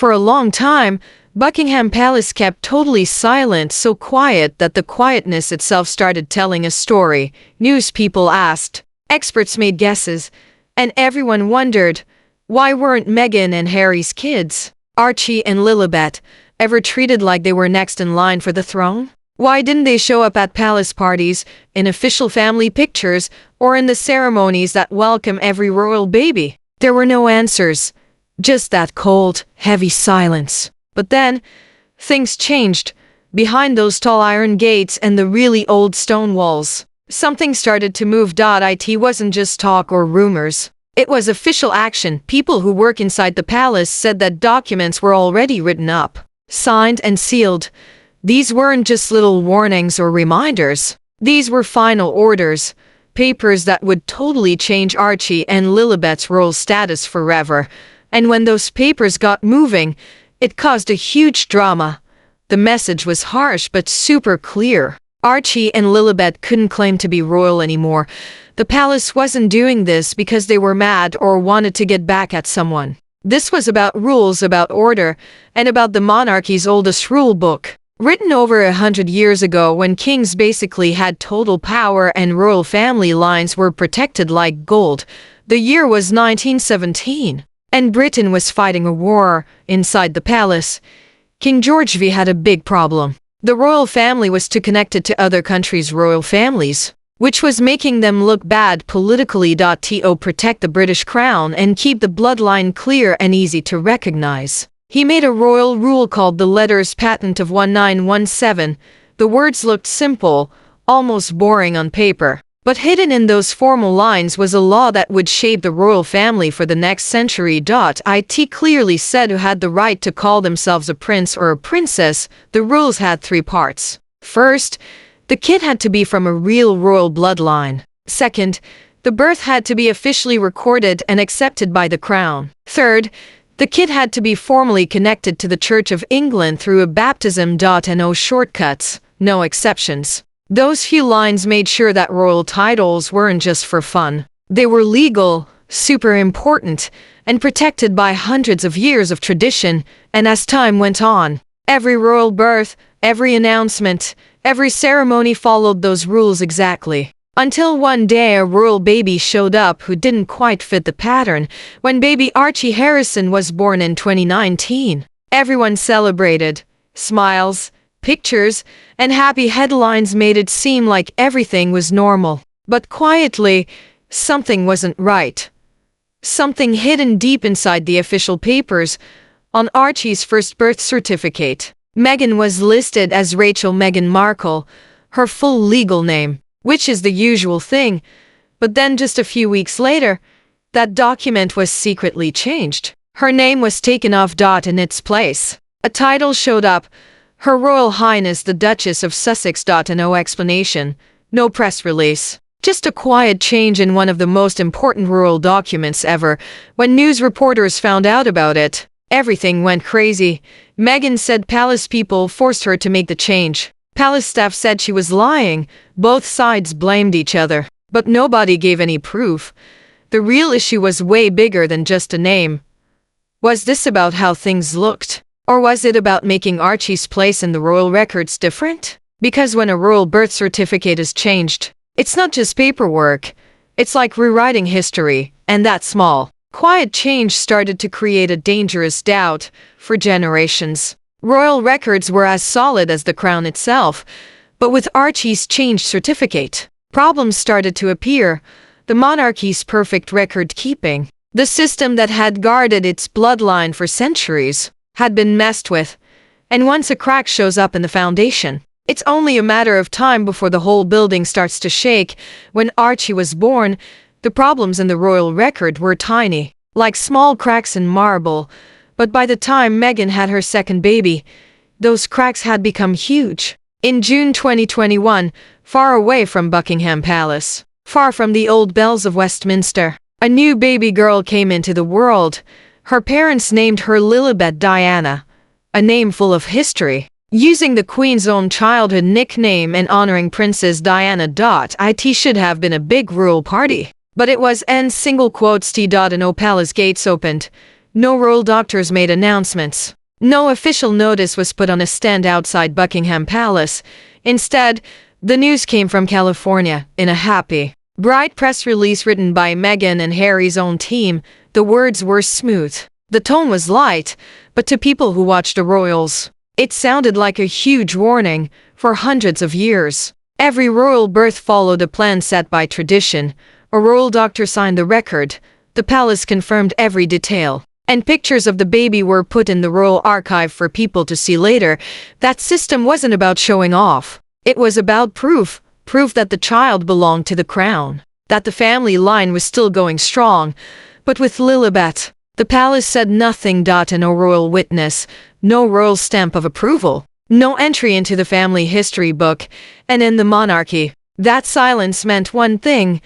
For a long time, Buckingham Palace kept totally silent, so quiet that the quietness itself started telling a story. News people asked, experts made guesses, and everyone wondered, why weren't Meghan and Harry's kids, Archie and Lilibet, ever treated like they were next in line for the throne? Why didn't they show up at palace parties, in official family pictures, or in the ceremonies that welcome every royal baby? There were no answers, just that cold, heavy silence. But then, things changed. Behind those tall iron gates and the really old stone walls, something started to move. It wasn't just talk or rumors. It was official action. People who work inside the palace said that documents were already written up, signed and sealed. These weren't just little warnings or reminders. These were final orders, papers that would totally change Archie and Lilibet's royal status forever. And when those papers got moving, it caused a huge drama. The message was harsh but super clear. Archie and Lilibet couldn't claim to be royal anymore. The palace wasn't doing this because they were mad or wanted to get back at someone. This was about rules, about order, and about the monarchy's oldest rule book, written over 100 years ago when kings basically had total power and royal family lines were protected like gold. The year was 1917, and Britain was fighting a war inside the palace. King George V had a big problem. The royal family was too connected to other countries' royal families, which was making them look bad politically. To protect the British crown and keep the bloodline clear and easy to recognize, he made a royal rule called the Letters Patent of 1917. The words looked simple, almost boring on paper, but hidden in those formal lines was a law that would shape the royal family for the next century. It clearly said who had the right to call themselves a prince or a princess. The rules had three parts. First, the kid had to be from a real royal bloodline. Second, the birth had to be officially recorded and accepted by the crown. Third, the kid had to be formally connected to the Church of England through a baptism. No shortcuts, no exceptions. Those few lines made sure that royal titles weren't just for fun. They were legal, super important, and protected by hundreds of years of tradition. And as time went on, every royal birth, every announcement, every ceremony followed those rules exactly. Until one day a royal baby showed up who didn't quite fit the pattern. When baby Archie Harrison was born in 2019, everyone celebrated. Smiles, pictures, and happy headlines made it seem like everything was normal. But quietly, something wasn't right. Something hidden deep inside the official papers. On Archie's first birth certificate, Meghan was listed as Rachel Meghan Markle, her full legal name, which is the usual thing. But then just a few weeks later, that document was secretly changed. Her name was taken off. In its place, a title showed up, Her Royal Highness the Duchess of Sussex. No explanation, no press release. Just a quiet change in one of the most important royal documents ever. When news reporters found out about it, everything went crazy. Meghan said palace people forced her to make the change. Palace staff said she was lying. Both sides blamed each other, but nobody gave any proof. The real issue was way bigger than just a name. Was this about how things looked? Or was it about making Archie's place in the royal records different? Because when a royal birth certificate is changed, it's not just paperwork. It's like rewriting history, and that small, quiet change started to create a dangerous doubt for generations. Royal records were as solid as the crown itself, but with Archie's changed certificate, problems started to appear. The monarchy's perfect record-keeping, the system that had guarded its bloodline for centuries, had been messed with. And once a crack shows up in the foundation, it's only a matter of time before the whole building starts to shake. When Archie was born, the problems in the royal record were tiny, like small cracks in marble. But by the time Meghan had her second baby, those cracks had become huge. In June 2021, far away from Buckingham Palace, far from the old bells of Westminster, a new baby girl came into the world. Her parents named her Lilibet Diana, a name full of history, using the Queen's own childhood nickname and honoring Princess Diana. It should have been a big royal party, but it was n single quotes t. No palace gates opened. No royal doctors made announcements. No official notice was put on a stand outside Buckingham Palace. Instead, the news came from California in a happy, bright press release written by Meghan and Harry's own team. The words were smooth. The tone was light, but to people who watched the royals, it sounded like a huge warning. For hundreds of years, every royal birth followed a plan set by tradition. A royal doctor signed the record. The palace confirmed every detail, and pictures of the baby were put in the royal archive for people to see later. That system wasn't about showing off. It was about proof that the child belonged to the crown, that the family line was still going strong. But with Lilibet, the palace said nothing. And no royal witness, no royal stamp of approval, no entry into the family history book. And in the monarchy, that silence meant one thing: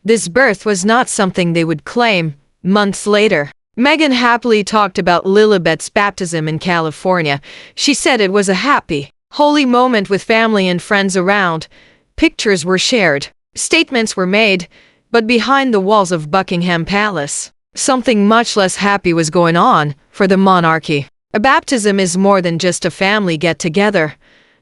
this birth was not something they would claim. Months later, Meghan happily talked about Lilibet's baptism in California. She said it was a happy, holy moment with family and friends around. Pictures were shared, statements were made, but behind the walls of Buckingham Palace, something much less happy was going on for the monarchy. A baptism is more than just a family get-together.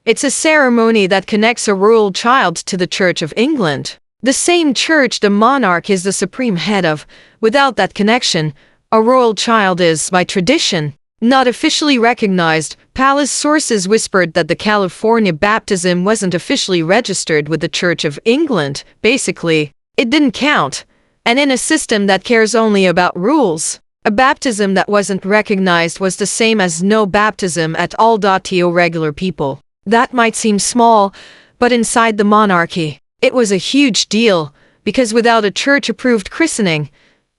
It's a ceremony that connects a royal child to the Church of England, the same church the monarch is the supreme head of. Without that connection, a royal child is, by tradition, not officially recognized. Palace sources whispered that the California baptism wasn't officially registered with the Church of England. Basically, it didn't count. And in a system that cares only about rules, a baptism that wasn't recognized was the same as no baptism at all. To regular people, that might seem small, but inside the monarchy, it was a huge deal, because without a church-approved christening,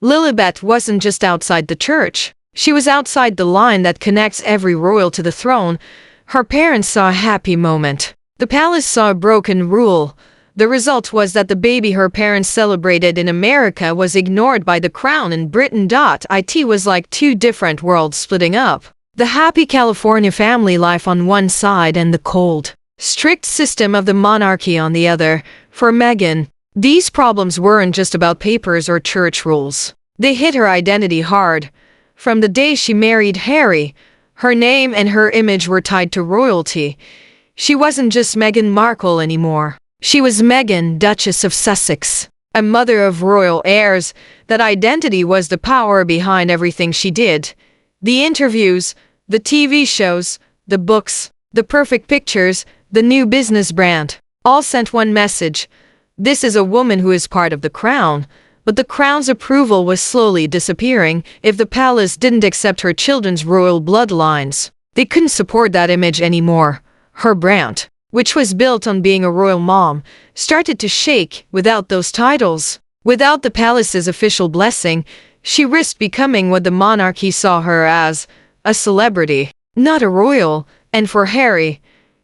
Lilibet wasn't just outside the church. She was outside the line that connects every royal to the throne. Her parents saw a happy moment. The palace saw a broken rule. The result was that the baby her parents celebrated in America was ignored by the crown in Britain. It was like two different worlds splitting up. The happy California family life on one side and the cold, strict system of the monarchy on the other. For Meghan, these problems weren't just about papers or church rules. They hit her identity hard. From the day she married Harry, her name and her image were tied to royalty. She wasn't just Meghan Markle anymore. She was Meghan, Duchess of Sussex, a mother of royal heirs. That identity was the power behind everything she did. The interviews, the TV shows, the books, the perfect pictures, the new business brand, all sent one message: this is a woman who is part of the crown. But the crown's approval was slowly disappearing. If the palace didn't accept her children's royal bloodlines, they couldn't support that image anymore. Her brand, which was built on being a royal mom, started to shake. Without those titles, without the palace's official blessing, she risked becoming what the monarchy saw her as: a celebrity, not a royal. And for Harry,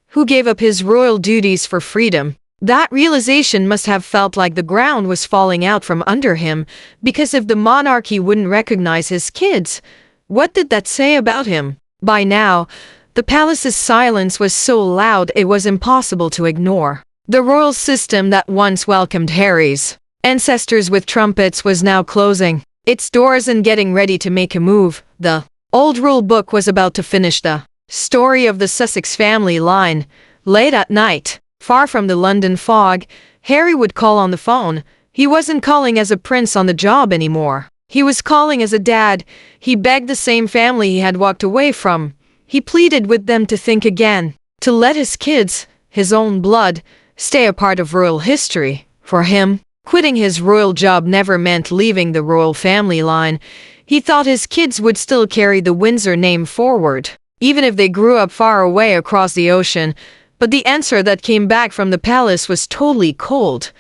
who gave up his royal duties for freedom, that realization must have felt like the ground was falling out from under him. Because if the monarchy wouldn't recognize his kids, what did that say about him? By now, the palace's silence was so loud it was impossible to ignore. The royal system that once welcomed Harry's ancestors with trumpets was now closing its doors and getting ready to make a move. The old rule book was about to finish the story of the Sussex family line. Late at night, far from the London fog, Harry would call on the phone. He wasn't calling as a prince on the job anymore. He was calling as a dad. He begged the same family he had walked away from. He pleaded with them to think again, to let his kids, his own blood, stay a part of royal history. For him, quitting his royal job never meant leaving the royal family line. He thought his kids would still carry the Windsor name forward, even if they grew up far away across the ocean. But the answer that came back from the palace was totally cold.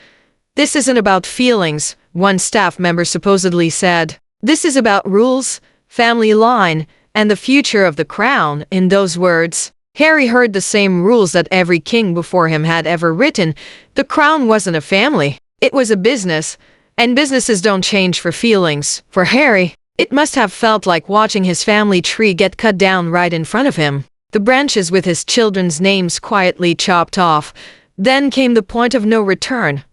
This isn't about feelings, one staff member supposedly said. This is about rules, family line, and the future of the crown. In those words, Harry heard the same rules that every king before him had ever written. The crown wasn't a family. It was a business, and businesses don't change for feelings. For Harry, it must have felt like watching his family tree get cut down right in front of him. The branches with his children's names quietly chopped off. Then came the point of no return.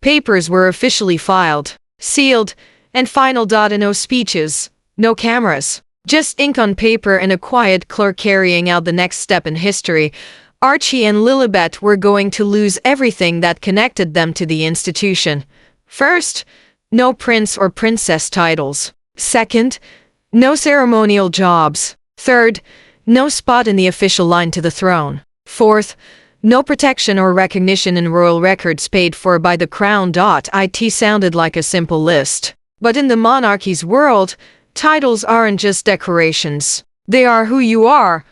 Papers were officially filed, sealed, and final. No speeches, No cameras. Just ink on paper and a quiet clerk carrying out the next step in history. Archie and Lilibet were going to lose everything that connected them to the institution. First, no prince or princess titles. Second, no ceremonial jobs. Third, no spot in the official line to the throne. Fourth, no protection or recognition in royal records paid for by the crown. It sounded like a simple list. But in the monarchy's world, titles aren't just decorations. They are who you are.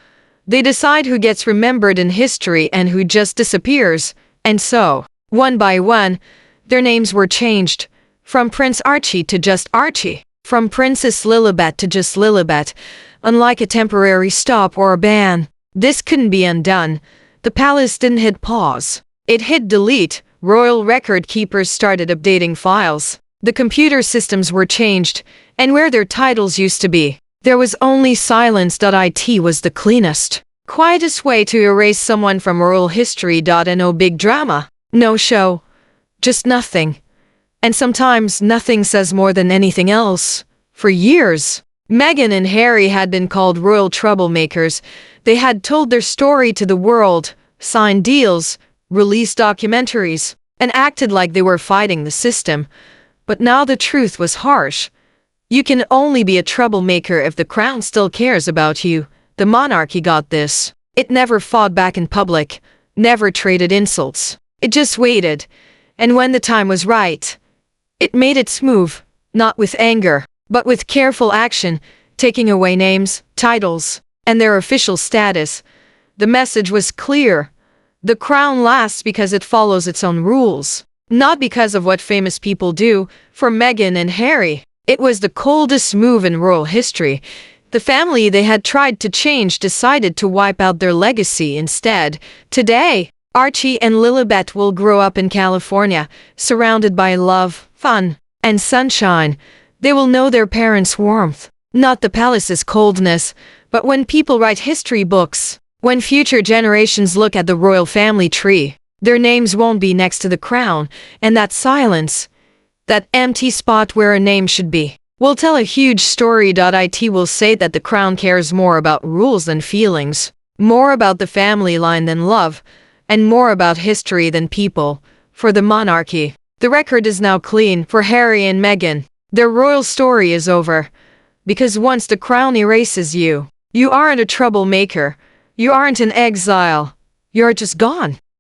They decide who gets remembered in history and who just disappears. And so, one by one, their names were changed. From Prince Archie to just Archie. From Princess Lilibet to just Lilibet. Unlike a temporary stop or a ban, this couldn't be undone. The palace didn't hit pause. It hit delete. Royal record keepers started updating files. The computer systems were changed, and where their titles used to be, there was only silence. It was the cleanest, quietest way to erase someone from royal history. No big drama, no show, just nothing. And sometimes nothing says more than anything else. For years, Meghan and Harry had been called royal troublemakers. They had told their story to the world, signed deals, released documentaries, and acted like they were fighting the system. But now the truth was harsh. You can only be a troublemaker if the crown still cares about you. The monarchy got this. It never fought back in public, never traded insults. It just waited. And when the time was right, it made its move, not with anger, but with careful action, taking away names, titles, and their official status. The message was clear. The crown lasts because it follows its own rules, not because of what famous people do. For Meghan and Harry, it was the coldest move in royal history. The family they had tried to change decided to wipe out their legacy instead. Today, Archie and Lilibet will grow up in California, surrounded by love, fun, and sunshine. They will know their parents' warmth, not the palace's coldness. But when people write history books, when future generations look at the royal family tree, their names won't be next to the crown, and that silence, that empty spot where a name should be, will tell a huge story. It will say that the crown cares more about rules than feelings, more about the family line than love, and more about history than people. For the monarchy, the record is now clean. For Harry and Meghan, their royal story is over. Because once the crown erases you, you aren't a troublemaker. You aren't in exile. You're just gone.